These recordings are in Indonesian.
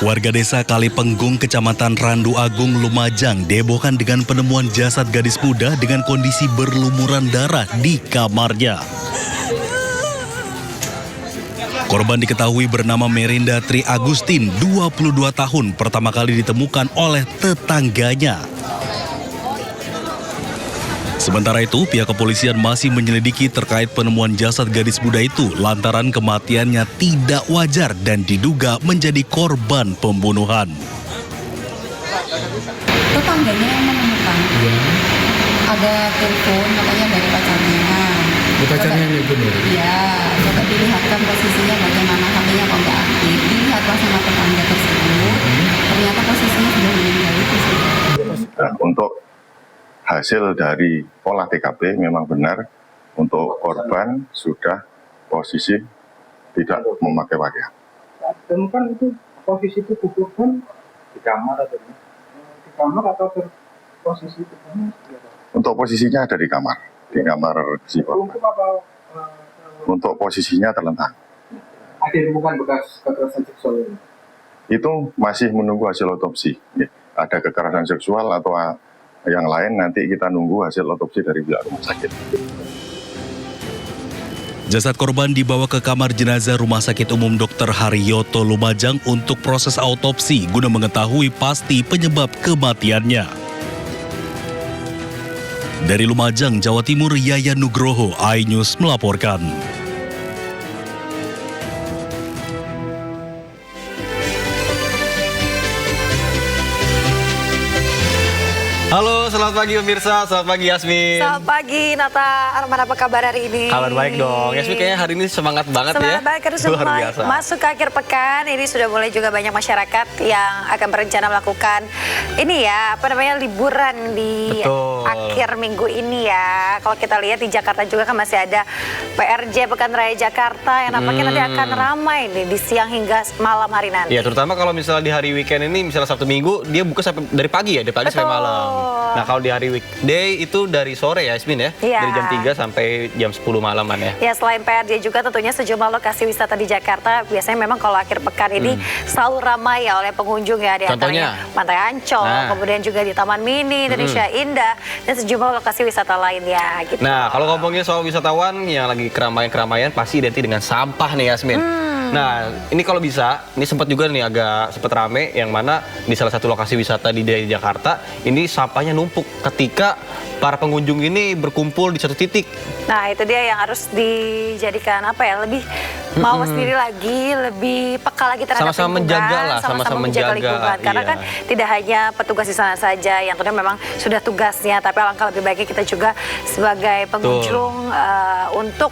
Warga desa Kalipenggung, Kecamatan Randu Agung, Lumajang dihebohkan dengan penemuan jasad gadis muda dengan kondisi berlumuran darah di kamarnya. Korban diketahui bernama Merinda Tri Agustin, 22 tahun, pertama kali ditemukan oleh tetangganya. Sementara itu, pihak kepolisian masih menyelidiki terkait penemuan jasad gadis muda itu lantaran kematiannya tidak wajar dan diduga menjadi korban pembunuhan. Tetangganya yang menemukan, ada telepon katanya dari pacarnya. Pacarnya yang benar? Iya, coba dilihatkan posisinya bagaimana, katanya kok nggak aktif. Dilihatlah sama tetangga tersebut, ternyata posisinya sudah meninggal itu sudah. Dan untuk hasil dari olah TKP memang benar untuk korban sudah posisi tidak memakai pakaian. Temukan itu posisi tubuh korban di kamar atau di kamar atau posisi tubuhnya? Untuk posisinya ada di kamar si korban. Untuk posisinya terlentang. Ada ditemukan bekas kekerasan seksual? Itu masih menunggu hasil otopsi. Ada kekerasan seksual atau yang lain nanti kita nunggu hasil otopsi dari pihak rumah sakit. Jasad korban dibawa ke kamar jenazah Rumah Sakit Umum Dr. Haryoto Lumajang untuk proses autopsi guna mengetahui pasti penyebab kematiannya. Dari Lumajang, Jawa Timur, Yayan Nugroho, iNews melaporkan. Halo, selamat pagi pemirsa, selamat pagi Yasmin. Selamat pagi Nata, Arman, apa kabar hari ini? Kabar baik dong, Yasmin kayaknya hari ini semangat banget ya. Semangat banget, karena sudah masuk ke akhir pekan, ini sudah mulai juga banyak masyarakat yang akan berencana melakukan ini ya, liburan di akhir minggu ini ya. Kalau kita lihat di Jakarta juga kan masih ada PRJ Pekan Raya Jakarta yang nampaknya nanti akan ramai nih di siang hingga malam hari nanti. Iya, terutama kalau misalnya di hari weekend ini, misalnya Sabtu Minggu, dia buka sampai dari pagi ya, dari pagi sampai malam. Nah, kalau di hari weekday itu dari sore ya, Yasmin ya? Iya. Dari jam 3 sampai jam 10 malaman ya? Ya, selain PRJ juga tentunya sejumlah lokasi wisata di Jakarta biasanya memang kalau akhir pekan ini selalu ramai ya oleh pengunjung ya. Di antaranya Pantai Ancol, kemudian juga di Taman Mini, Indonesia Indah, dan sejumlah lokasi wisata lainnya gitu. Nah, kalau ngomongin soal wisatawan yang lagi keramaian-keramaian pasti identik dengan sampah nih, Yasmin. Nah, ini kalau bisa, ini sempat juga nih agak sempat rame, yang mana di salah satu lokasi wisata di Jakarta, ini sampahnya numpuk ketika para pengunjung ini berkumpul di satu titik. Nah, itu dia yang harus dijadikan lebih mau sendiri lagi, lebih peka lagi terhadap sama-sama menjaga lah, sama-sama menjaga lingkungan. Karena kan tidak hanya petugas di sana saja yang tentunya memang sudah tugasnya, tapi alangkah lebih baiknya kita juga sebagai pengunjung untuk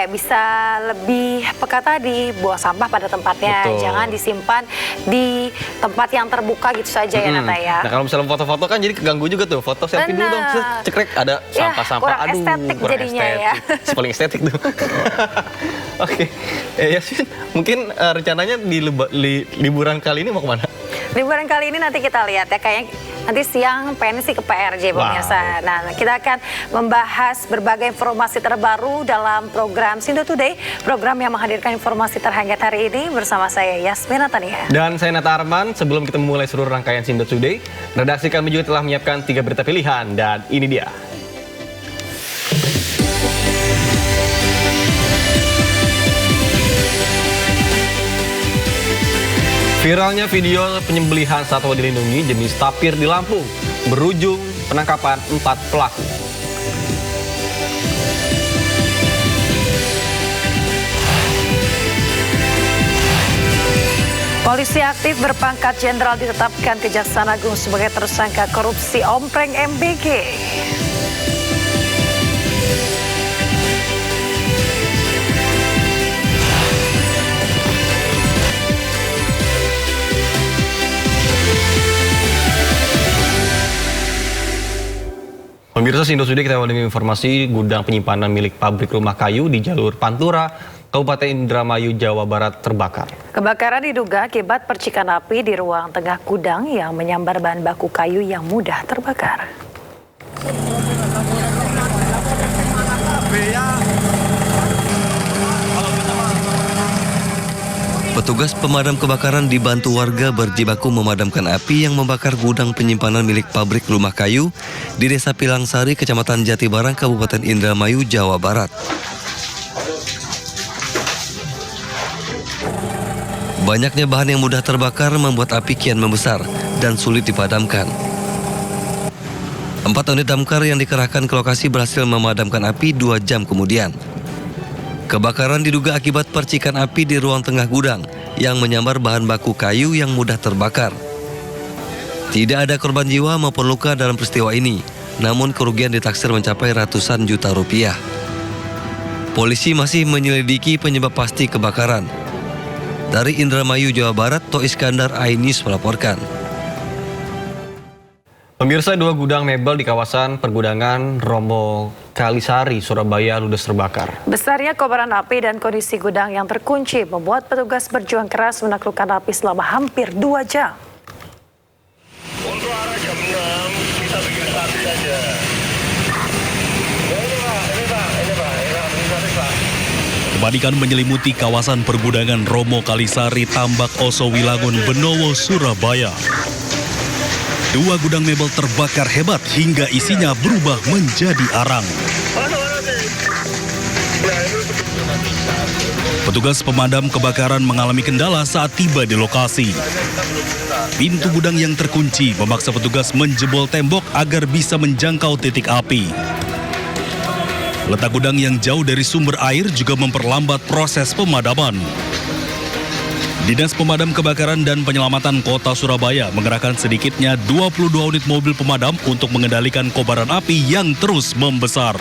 bisa lebih peka tadi, buang sampah pada tempatnya. Jangan disimpan di tempat yang terbuka gitu saja ya Nata ya. Nah, kalau misalnya foto-foto kan jadi keganggu juga tuh, foto selfie dulu dong, cekrek ada sampah-sampah. Kurang estetik jadinya ya. Paling estetik tuh. Oke, Yasmin, mungkin rencananya di liburan kali ini mau kemana? Liburan kali ini nanti kita lihat ya, kayaknya nanti siang pengen sih ke PRJ pemirsa. Nah, kita akan membahas berbagai informasi terbaru dalam program Sindo Today, program yang menghadirkan informasi terhangat hari ini bersama saya Yasmin Natania. Dan saya Nata Arman. Sebelum kita memulai seluruh rangkaian Sindo Today, redaksi kami juga telah menyiapkan 3 berita pilihan dan ini dia. Viralnya video penyembelihan satwa dilindungi jenis tapir di Lampung berujung penangkapan 4 pelaku. Polisi aktif berpangkat jenderal ditetapkan Kejaksaan Agung sebagai tersangka korupsi ompreng MBG. Pemirsa Sindo Today, kita awali dengan informasi gudang penyimpanan milik pabrik rumah kayu di jalur Pantura, Kabupaten Indramayu, Jawa Barat terbakar. Kebakaran diduga akibat percikan api di ruang tengah gudang yang menyambar bahan baku kayu yang mudah terbakar. Petugas pemadam kebakaran dibantu warga berjibaku memadamkan api yang membakar gudang penyimpanan milik pabrik rumah kayu di Desa Pilangsari, Kecamatan Jatibarang, Kabupaten Indramayu, Jawa Barat. Banyaknya bahan yang mudah terbakar membuat api kian membesar dan sulit dipadamkan. 4 unit damkar yang dikerahkan ke lokasi berhasil memadamkan api 2 jam kemudian. Kebakaran diduga akibat percikan api di ruang tengah gudang yang menyambar bahan baku kayu yang mudah terbakar. Tidak ada korban jiwa maupun luka dalam peristiwa ini, namun kerugian ditaksir mencapai ratusan juta rupiah. Polisi masih menyelidiki penyebab pasti kebakaran. Dari Indramayu, Jawa Barat, To Iskandar, iNews melaporkan. Pemirsa, 2 gudang mebel di kawasan pergudangan Romo Kalisari, Surabaya ludes terbakar. Besarnya kobaran api dan kondisi gudang yang terkunci membuat petugas berjuang keras menaklukkan api selama hampir 2 jam. Untuk arah jam 6 kita bikin api saja. Kepanikan menyelimuti kawasan pergudangan Romo Kalisari, Tambak Oso Wilangun, Benowo, Surabaya. 2 gudang mebel terbakar hebat hingga isinya berubah menjadi arang. Petugas pemadam kebakaran mengalami kendala saat tiba di lokasi. Pintu gudang yang terkunci memaksa petugas menjebol tembok agar bisa menjangkau titik api. Letak gudang yang jauh dari sumber air juga memperlambat proses pemadaman. Dinas Pemadam Kebakaran dan Penyelamatan Kota Surabaya mengerahkan sedikitnya 22 unit mobil pemadam untuk mengendalikan kobaran api yang terus membesar.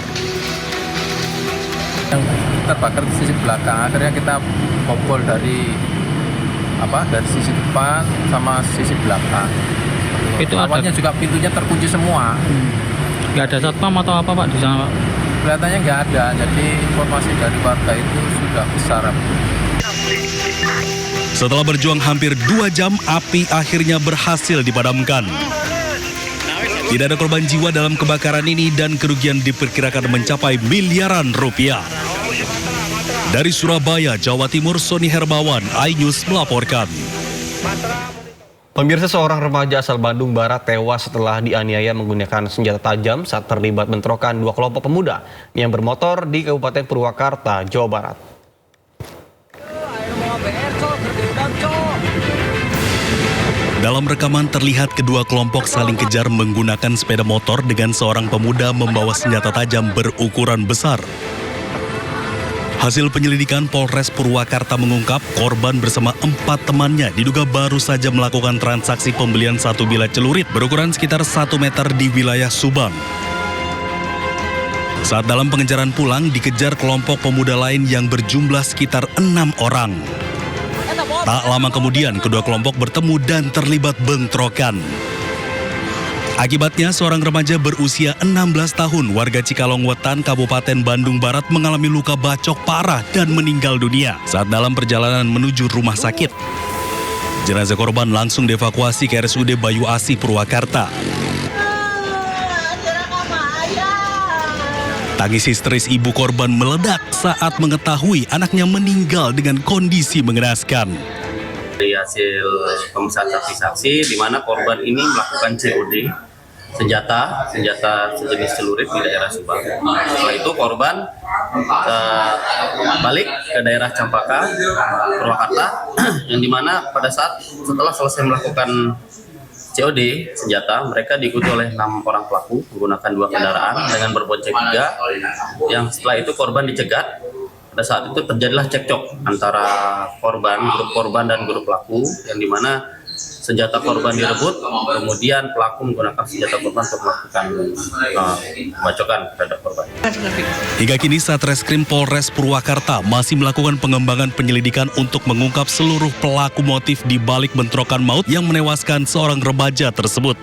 Yang terbakar di sisi belakang, akhirnya kita bobol dari sisi depan sama sisi belakang. Itu awalnya juga pintunya terkunci semua. Nggak ada satpam atau apa Pak di sana Pak? Kelihatannya nggak ada, jadi informasi dari warga itu sudah besar. Setelah berjuang hampir 2 jam, api akhirnya berhasil dipadamkan. Tidak ada korban jiwa dalam kebakaran ini dan kerugian diperkirakan mencapai miliaran rupiah. Dari Surabaya, Jawa Timur, Sony Hermawan, iNews melaporkan. Pemirsa, seorang remaja asal Bandung Barat tewas setelah dianiaya menggunakan senjata tajam saat terlibat bentrokan 2 kelompok pemuda yang bermotor di Kabupaten Purwakarta, Jawa Barat. Dalam rekaman terlihat kedua kelompok saling kejar menggunakan sepeda motor dengan seorang pemuda membawa senjata tajam berukuran besar. Hasil penyelidikan Polres Purwakarta mengungkap korban bersama 4 temannya diduga baru saja melakukan transaksi pembelian 1 bilah celurit berukuran sekitar 1 meter di wilayah Subang. Saat dalam pengejaran pulang dikejar kelompok pemuda lain yang berjumlah sekitar 6 orang. Tak lama kemudian kedua kelompok bertemu dan terlibat bentrokan. Akibatnya seorang remaja berusia 16 tahun warga Cikalong Wetan, Kabupaten Bandung Barat mengalami luka bacok parah dan meninggal dunia saat dalam perjalanan menuju rumah sakit. Jenazah korban langsung dievakuasi ke RSUD Bayu Asih, Purwakarta. Tangis histeris ibu korban meledak saat mengetahui anaknya meninggal dengan kondisi mengenaskan. Dari hasil pemeriksaan saksi-saksi, di mana korban ini melakukan COD senjata sejenis celurit di daerah Subang. Setelah itu korban balik ke daerah Campaka, Purwakarta, yang dimana pada saat setelah selesai melakukan COD senjata, mereka diikuti oleh 6 orang pelaku menggunakan 2 kendaraan dengan berbonceng 3, yang setelah itu korban dicegat. Pada saat itu terjadilah cekcok antara grup korban dan grup pelaku, yang dimana senjata korban direbut, kemudian pelaku menggunakan senjata korban untuk melakukan pembacokan terhadap korban. Hingga kini Satreskrim Polres Purwakarta masih melakukan pengembangan penyelidikan untuk mengungkap seluruh pelaku motif di balik bentrokan maut yang menewaskan seorang remaja tersebut.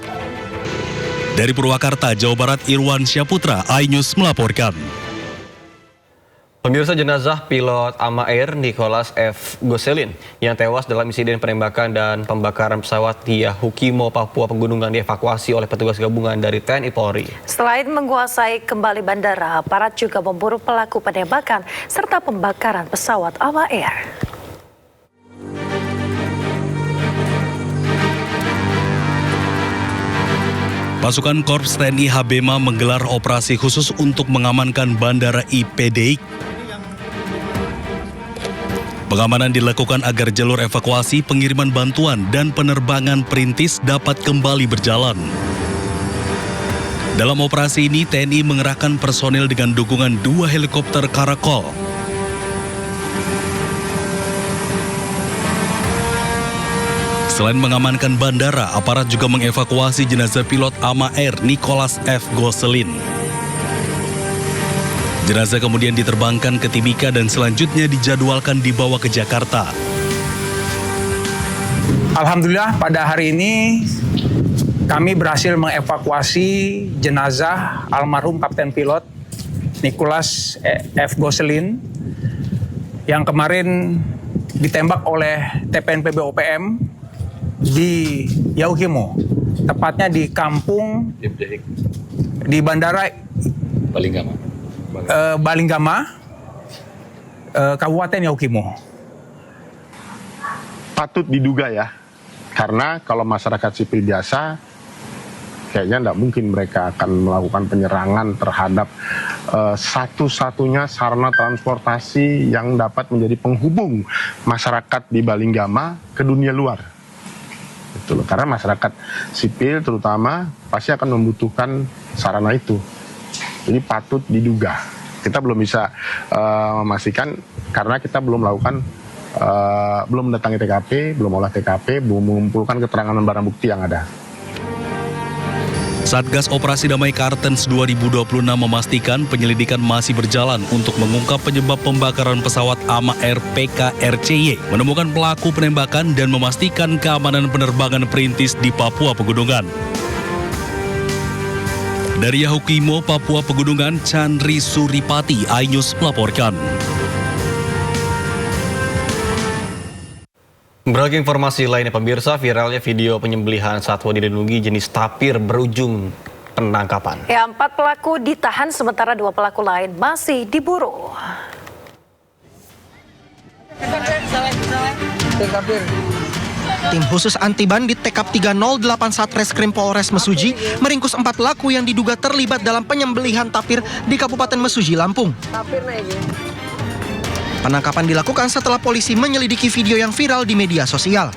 Dari Purwakarta, Jawa Barat, Irwan Syaputra, iNews melaporkan. Pemirsa, jenazah pilot AMA Air Nicholas F. Goselin yang tewas dalam insiden penembakan dan pembakaran pesawat di Yahukimo, Papua Pegunungan dievakuasi oleh petugas gabungan dari TNI Polri. Selain menguasai kembali bandara, aparat juga memburu pelaku penembakan serta pembakaran pesawat AMA Air. Pasukan Korps TNI Habema menggelar operasi khusus untuk mengamankan Bandara IPDIK. Pengamanan dilakukan agar jalur evakuasi, pengiriman bantuan, dan penerbangan perintis dapat kembali berjalan. Dalam operasi ini, TNI mengerahkan personil dengan dukungan 2 helikopter Karakol. Selain mengamankan bandara, aparat juga mengevakuasi jenazah pilot AMA Air Nicholas F. Goselin. Jenazah kemudian diterbangkan ke Timika dan selanjutnya dijadwalkan dibawa ke Jakarta. Alhamdulillah pada hari ini kami berhasil mengevakuasi jenazah almarhum Kapten Pilot Nicholas F. Goselin yang kemarin ditembak oleh TPNP BOPM di Yahukimo, tepatnya di kampung di Bandara Balinggama, Kabupaten Yahukimo. Patut diduga ya, karena kalau masyarakat sipil biasa, kayaknya tidak mungkin mereka akan melakukan penyerangan terhadap satu-satunya sarana transportasi yang dapat menjadi penghubung masyarakat di Balinggama ke dunia luar. Betul, karena masyarakat sipil terutama pasti akan membutuhkan sarana itu. Jadi patut diduga. Kita belum bisa memastikan karena kita belum melakukan, belum mendatangi TKP, belum olah TKP, belum mengumpulkan keterangan dan barang bukti yang ada. Satgas Operasi Damai Kartens 2026 memastikan penyelidikan masih berjalan untuk mengungkap penyebab pembakaran pesawat AMA Air PKRCY, menemukan pelaku penembakan dan memastikan keamanan penerbangan perintis di Papua Pegunungan. Dari Yahukimo, Papua Pegunungan, Chandri Suripati, iNews melaporkan. Beragam informasi lainnya pemirsa, viralnya video penyembelihan satwa dilindungi jenis tapir berujung penangkapan. 4 pelaku ditahan sementara 2 pelaku lain masih diburu. Tim khusus anti bandit TKP 3081 Satreskrim Polres Mesuji meringkus 4 pelaku yang diduga terlibat dalam penyembelihan tapir di Kabupaten Mesuji, Lampung. Penangkapan dilakukan setelah polisi menyelidiki video yang viral di media sosial.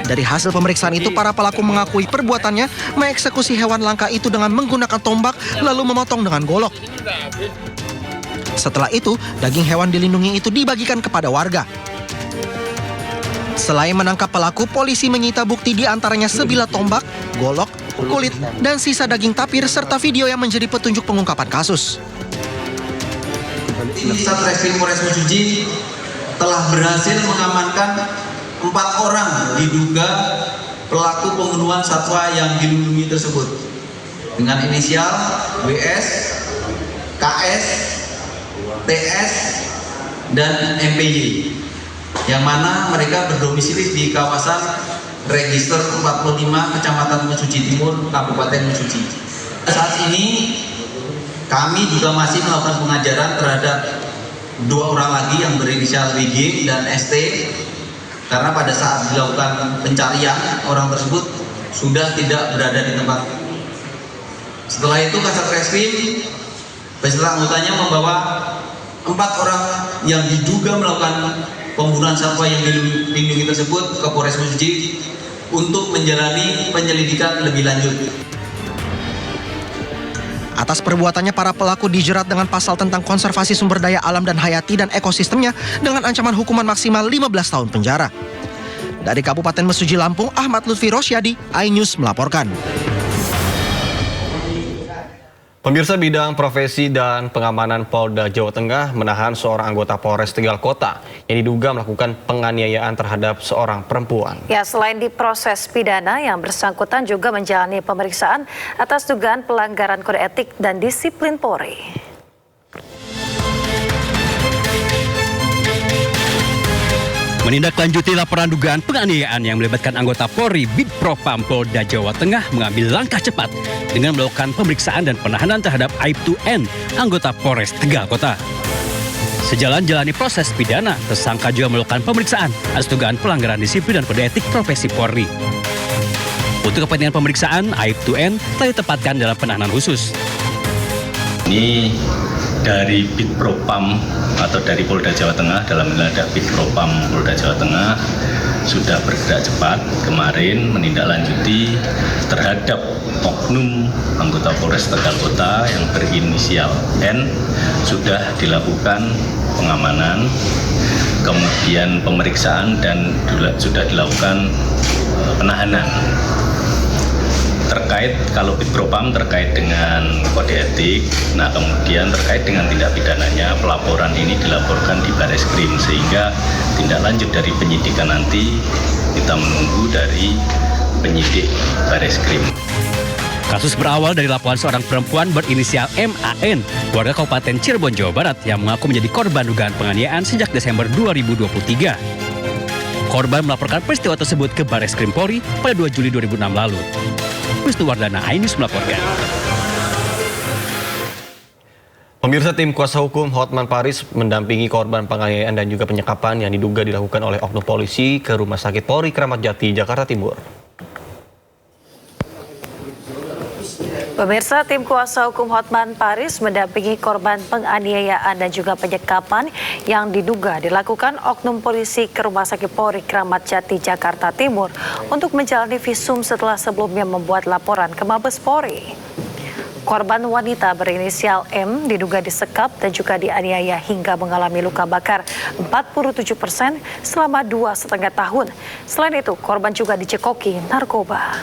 Dari hasil pemeriksaan itu, para pelaku mengakui perbuatannya mengeksekusi hewan langka itu dengan menggunakan tombak lalu memotong dengan golok. Setelah itu, daging hewan dilindungi itu dibagikan kepada warga. Selain menangkap pelaku, polisi menyita bukti di antaranya sebilah tombak, golok, kulit, dan sisa daging tapir serta video yang menjadi petunjuk pengungkapan kasus. Satreskrim Polres Mesuji telah berhasil mengamankan 4 orang diduga pelaku pembunuhan satwa yang dilindungi tersebut dengan inisial WS, KS, TS, dan MPY, yang mana mereka berdomisili di kawasan Register 45 Kecamatan Mesuji Timur, Kabupaten Mesuji. Saat ini kami juga masih melakukan pengajaran terhadap 2 orang lagi yang berinisial WG dan ST, karena pada saat dilakukan pencarian orang tersebut sudah tidak berada di tempat. Setelah itu Kasat Reskrim beserta anggotanya membawa 4 orang yang diduga melakukan pembunuhan satwa yang dilindungi tersebut ke Polres Mesuji untuk menjalani penyelidikan lebih lanjut. Atas perbuatannya, para pelaku dijerat dengan pasal tentang konservasi sumber daya alam dan hayati dan ekosistemnya dengan ancaman hukuman maksimal 15 tahun penjara. Dari Kabupaten Mesuji, Lampung, Ahmad Lutfi Rosyadi, iNews melaporkan. Pemirsa, bidang profesi dan pengamanan Polda Jawa Tengah menahan seorang anggota Polres Tegal Kota yang diduga melakukan penganiayaan terhadap seorang perempuan. Ya, selain diproses pidana, yang bersangkutan juga menjalani pemeriksaan atas dugaan pelanggaran kode etik dan disiplin Polri. Menindaklanjuti laporan dugaan penganiayaan yang melibatkan anggota Polri, Bitpropam Polda Jawa Tengah mengambil langkah cepat dengan melakukan pemeriksaan dan penahanan terhadap Aibtu N, anggota Polres Tegal Kota. Sejalan jalani proses pidana, tersangka juga melakukan pemeriksaan atas dugaan pelanggaran disiplin dan kode etik profesi Polri. Untuk kepentingan pemeriksaan, Aibtu N telah ditempatkan dalam penahanan khusus. Ini dari Bitpropam atau dari Polda Jawa Tengah, dalam hal ada Bitpropam Polda Jawa Tengah sudah bergerak cepat kemarin menindaklanjuti terhadap oknum anggota Polres Tegal Kota yang berinisial N, sudah dilakukan pengamanan, kemudian pemeriksaan dan sudah dilakukan penahanan. Terkait kalau Bitpropam terkait dengan kode etik, nah kemudian terkait dengan tindak pidananya, pelaporan ini dilaporkan di Bareskrim, sehingga tindak lanjut dari penyidikan nanti kita menunggu dari penyidik Bareskrim. Kasus berawal dari laporan seorang perempuan berinisial MAN, warga Kabupaten Cirebon, Jawa Barat, yang mengaku menjadi korban dugaan penganiayaan sejak Desember 2023. Korban melaporkan peristiwa tersebut ke Bareskrim Polri pada 2 Juli 2006 lalu. Wisnuwardana, iNews melaporkan. Pemirsa, tim kuasa hukum Hotman Paris mendampingi korban penganiayaan dan juga penyekapan yang diduga dilakukan oleh oknum polisi ke Rumah Sakit Polri Kramat Jati, Jakarta Timur. Pemirsa, tim kuasa hukum Hotman Paris mendampingi korban penganiayaan dan juga penyekapan yang diduga dilakukan oknum polisi ke Rumah Sakit Polri Kramat Jati, Jakarta Timur untuk menjalani visum setelah sebelumnya membuat laporan ke Mabes Polri. Korban wanita berinisial M diduga disekap dan juga dianiaya hingga mengalami luka bakar 47% selama 2,5 tahun. Selain itu, korban juga dicekoki narkoba.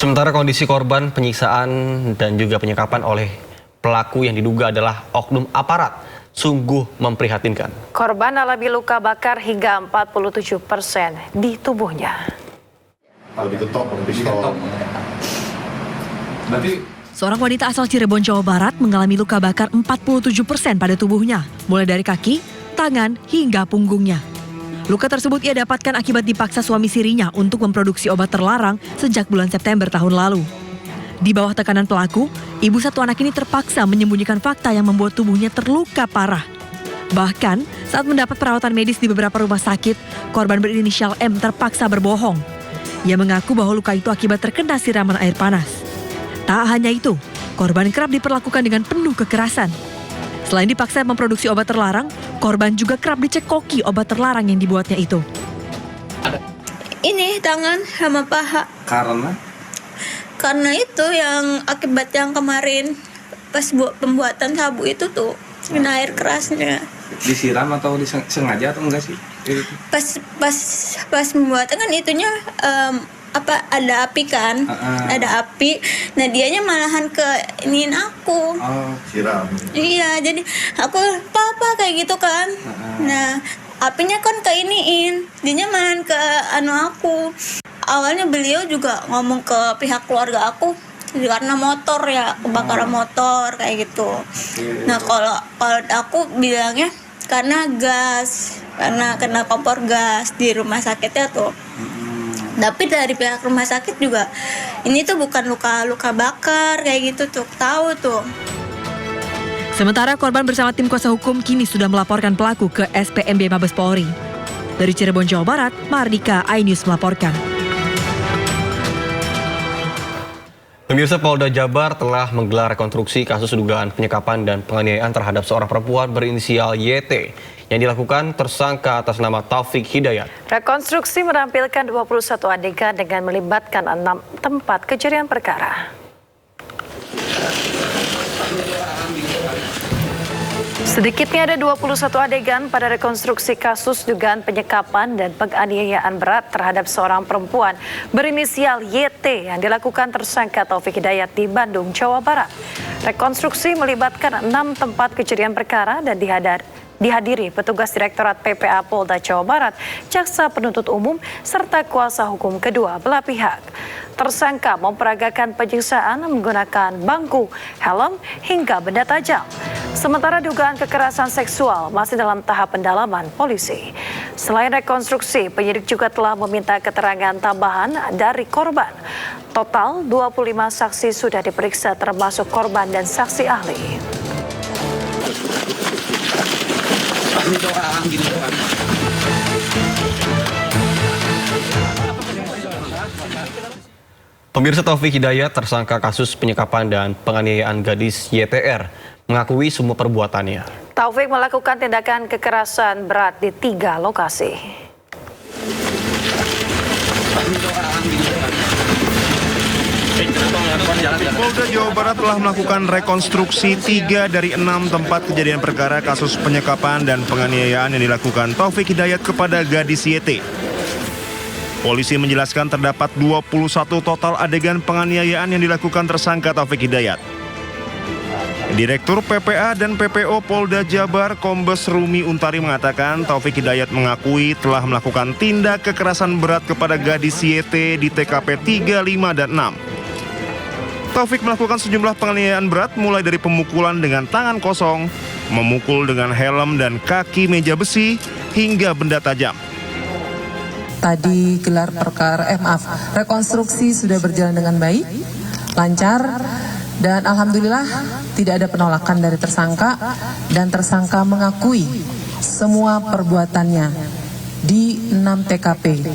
Sementara kondisi korban penyiksaan dan juga penyekapan oleh pelaku yang diduga adalah oknum aparat sungguh memprihatinkan. Korban alami luka bakar hingga 47% di tubuhnya. Seorang wanita asal Cirebon, Jawa Barat mengalami luka bakar 47% pada tubuhnya, mulai dari kaki, tangan, hingga punggungnya. Luka tersebut ia dapatkan akibat dipaksa suami sirinya untuk memproduksi obat terlarang sejak bulan September tahun lalu. Di bawah tekanan pelaku, ibu satu anak ini terpaksa menyembunyikan fakta yang membuat tubuhnya terluka parah. Bahkan, saat mendapat perawatan medis di beberapa rumah sakit, korban berinisial M terpaksa berbohong. Ia mengaku bahwa luka itu akibat terkena siraman air panas. Tak hanya itu, korban kerap diperlakukan dengan penuh kekerasan. Selain dipaksa memproduksi obat terlarang, korban juga kerap dicekoki obat terlarang yang dibuatnya itu. Ini tangan sama paha. Karena itu yang akibat yang kemarin pas pembuatan sabu itu tuh kena air kerasnya. Disiram atau disengaja atau enggak sih? Pas pembuatan kan itunya ada api kan, ada api. Nah dianya malahan ke iniin aku. Siram. Iya, jadi aku apa kayak gitu kan. Nah apinya kan ke iniin, dianya malahan ke aku. Awalnya beliau juga ngomong ke pihak keluarga aku karena motor ya, kebakaran motor kayak gitu. Nah kalau aku bilangnya karena gas, karena kena kompor gas di rumah sakitnya tuh. Tapi dari pihak rumah sakit juga ini tuh bukan luka bakar kayak gitu tuh, tahu tuh. Sementara korban bersama tim kuasa hukum kini sudah melaporkan pelaku ke SPMB Mabes Polri. Dari Cirebon, Jawa Barat, Mardika, iNews melaporkan. Pemirsa, Polda Jabar telah menggelar rekonstruksi kasus dugaan penyekapan dan penganiayaan terhadap seorang perempuan berinisial YT yang dilakukan tersangka atas nama Taufik Hidayat. Rekonstruksi menampilkan 21 adegan dengan melibatkan 6 tempat kejadian perkara. Sedikitnya ada 21 adegan pada rekonstruksi kasus dugaan penyekapan dan penganiayaan berat terhadap seorang perempuan berinisial YT yang dilakukan tersangka Taufik Hidayat di Bandung, Jawa Barat. Rekonstruksi melibatkan 6 tempat kejadian perkara dan dihadiri petugas Direktorat PPA Polda Jawa Barat, jaksa penuntut umum, serta kuasa hukum kedua belah pihak. Tersangka memperagakan penyiksaan menggunakan bangku, helm, hingga benda tajam. Sementara dugaan kekerasan seksual masih dalam tahap pendalaman polisi. Selain rekonstruksi, penyidik juga telah meminta keterangan tambahan dari korban. Total 25 saksi sudah diperiksa termasuk korban dan saksi ahli. Pemirsa, Taufik Hidayat, tersangka kasus penyekapan dan penganiayaan gadis YTR, mengakui semua perbuatannya. Taufik melakukan tindakan kekerasan berat di 3 lokasi. Polda Jawa Barat telah melakukan rekonstruksi 3 dari 6 tempat kejadian perkara kasus penyekapan dan penganiayaan yang dilakukan Taufik Hidayat kepada gadis YT. Polisi menjelaskan terdapat 21 total adegan penganiayaan yang dilakukan tersangka Taufik Hidayat. Direktur PPA dan PPO Polda Jabar Kombes Rumi Untari mengatakan Taufik Hidayat mengakui telah melakukan tindak kekerasan berat kepada gadis YT di TKP 3, 5, dan 6. Taufik melakukan sejumlah penganiayaan berat mulai dari pemukulan dengan tangan kosong, memukul dengan helm dan kaki meja besi, hingga benda tajam. Tadi gelar perkara, rekonstruksi sudah berjalan dengan baik, lancar, dan alhamdulillah tidak ada penolakan dari tersangka, dan tersangka mengakui semua perbuatannya di 6 TKP.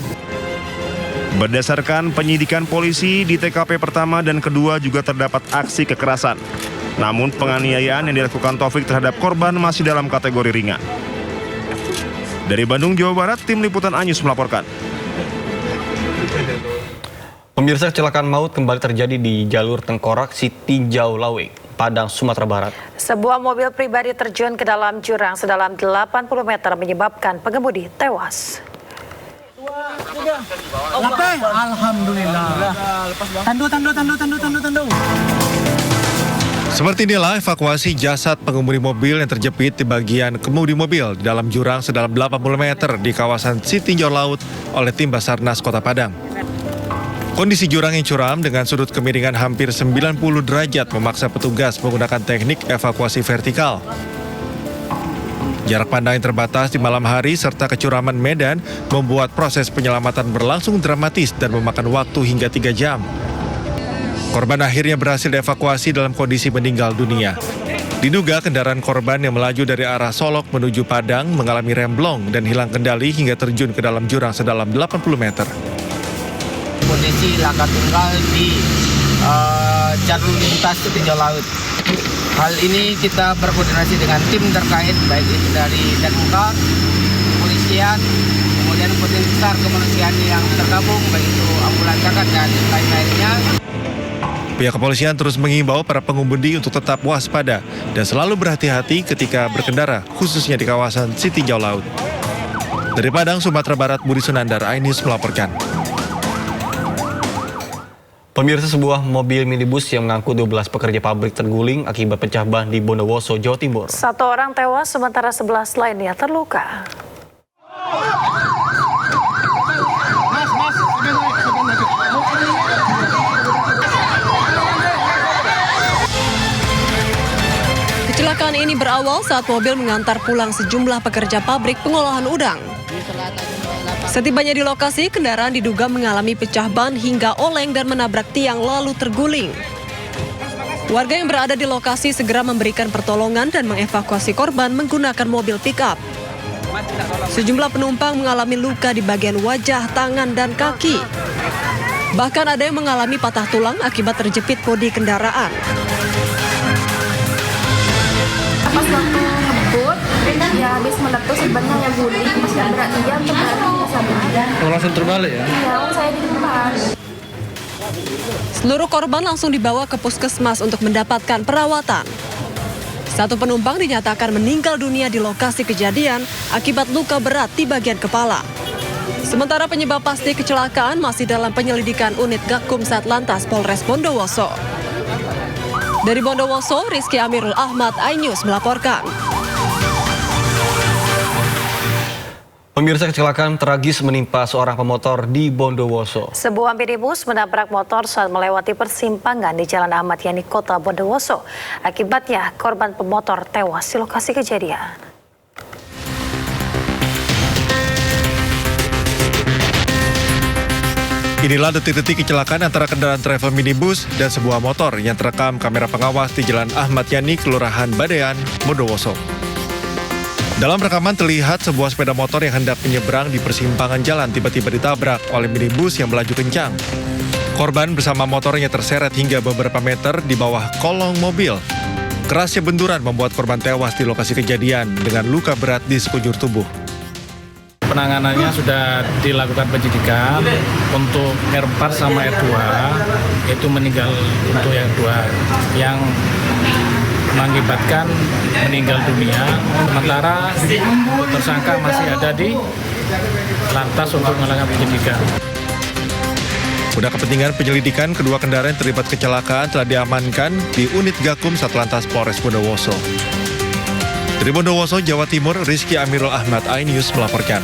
Berdasarkan penyidikan polisi, di TKP pertama dan kedua juga terdapat aksi kekerasan. Namun penganiayaan yang dilakukan Taufik terhadap korban masih dalam kategori ringan. Dari Bandung, Jawa Barat, Tim Liputan Anyus melaporkan. Pemirsa, kecelakaan maut kembali terjadi di jalur Tengkorak Sitinjau Lawe, Padang, Sumatera Barat. Sebuah mobil pribadi terjun ke dalam jurang sedalam 80 meter menyebabkan pengemudi tewas. Alhamdulillah. Tandu. Seperti inilah evakuasi jasad pengemudi mobil yang terjepit di bagian kemudi mobil di dalam jurang sedalam 80 meter di kawasan Sitinjau Laut oleh tim Basarnas Kota Padang. Kondisi jurang yang curam dengan sudut kemiringan hampir 90 derajat memaksa petugas menggunakan teknik evakuasi vertikal. Jarak pandang yang terbatas di malam hari serta kecuraman medan membuat proses penyelamatan berlangsung dramatis dan memakan waktu hingga 3 jam. Korban akhirnya berhasil dievakuasi dalam kondisi meninggal dunia. Diduga kendaraan korban yang melaju dari arah Solok menuju Padang mengalami remblong dan hilang kendali hingga terjun ke dalam jurang sedalam 80 meter. Kondisi laka tunggal di jalur lintas Sitinjau Laut. Hal ini kita berkoordinasi dengan tim terkait, baik itu dari Damkar, kepolisian, kemudian tim besar kemanusiaan yang tergabung, baik itu ambulans zakat dan lain-lainnya. Pihak kepolisian terus mengimbau para pengemudi untuk tetap waspada dan selalu berhati-hati ketika berkendara, khususnya di kawasan Sitinjau Laut. Dari Padang, Sumatera Barat, Budi Sunandar, iNews melaporkan. Pemirsa, sebuah mobil minibus yang mengangkut 12 pekerja pabrik terguling akibat pecah ban di Bondowoso, Jawa Timur. 1 orang tewas, sementara 11 lainnya terluka. Kecelakaan ini berawal saat mobil mengantar pulang sejumlah pekerja pabrik pengolahan udang. Setibanya di lokasi, kendaraan diduga mengalami pecah ban hingga oleng dan menabrak tiang lalu terguling. Warga yang berada di lokasi segera memberikan pertolongan dan mengevakuasi korban menggunakan mobil pick-up. Sejumlah penumpang mengalami luka di bagian wajah, tangan, dan kaki. Bahkan ada yang mengalami patah tulang akibat terjepit bodi kendaraan. Pas waktu ngebut, ya habis meletus sebenarnya guling, pas berat dia kembali sadar. Langsung terbalik ya? Iya, saya di depan. Seluruh korban langsung dibawa ke puskesmas untuk mendapatkan perawatan. 1 penumpang dinyatakan meninggal dunia di lokasi kejadian akibat luka berat di bagian kepala. Sementara penyebab pasti kecelakaan masih dalam penyelidikan unit Gakum Satlantas Polres Bondowoso. Dari Bondowoso, Rizky Amirul Ahmad, iNews melaporkan. Pemirsa, kecelakaan tragis menimpa seorang pemotor di Bondowoso. Sebuah minibus menabrak motor saat melewati persimpangan di Jalan Ahmad Yani, Kota Bondowoso. Akibatnya, korban pemotor tewas di lokasi kejadian. Inilah detik-detik kecelakaan antara kendaraan travel minibus dan sebuah motor yang terekam kamera pengawas di Jalan Ahmad Yani, Kelurahan Badean, Bondowoso. Dalam rekaman terlihat sebuah sepeda motor yang hendak menyeberang di persimpangan jalan tiba-tiba ditabrak oleh minibus yang melaju kencang. Korban bersama motornya terseret hingga beberapa meter di bawah kolong mobil. Kerasnya benturan membuat korban tewas di lokasi kejadian dengan luka berat di sekujur tubuh. Penanganannya sudah dilakukan penyidikan untuk R4 sama R2, itu meninggal untuk R2 yang mengakibatkan meninggal dunia. Sementara tersangka masih ada di lantas untuk melakukan penyidikan. Guna kepentingan penyelidikan, kedua kendaraan yang terlibat kecelakaan telah diamankan di unit Gakum Satlantas Polres Bondowoso. Dari Bondowoso, Jawa Timur, Rizky Amirul Ahmad, iNews melaporkan.